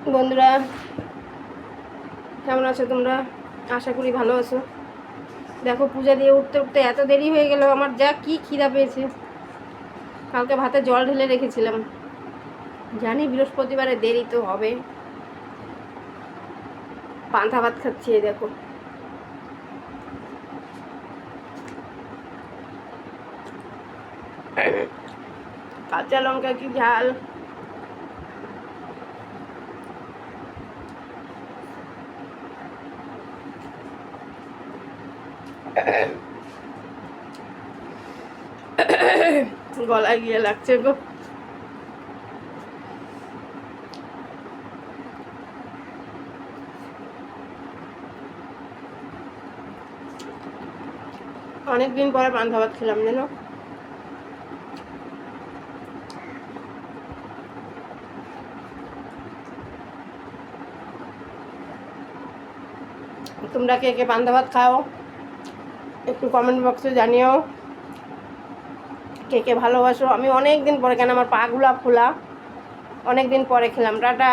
বন্ধুরা, কেমন আছো তোমরা? আশা করি ভালো আছো। দেখো, পূজা দিয়ে উঠতে উঠতে এত দেরি হয়ে গেল, আমার যা কি খিদা পেয়েছে। কালকে ভাতে জল ঢেলে রেখেছিলাম, জানি বৃহস্পতিবারে দেরি তো হবে। পান্তা ভাত খাচ্ছি, এই দেখো। কাঁচা লঙ্কা কি ঝাল! গলায় গিয়ে লাগছে গো। অনেকদিন পরে পান্তা ভাত খেলাম জানো। তোমরা কে কে পান্তা ভাত খাও একটু কমেন্ট বক্সে জানিও। কে কে ভালোবাসো। আমি অনেক দিন পরে, কেন আমার পাগুলা খোলা, অনেক দিন পরে খেলাম। টাটা।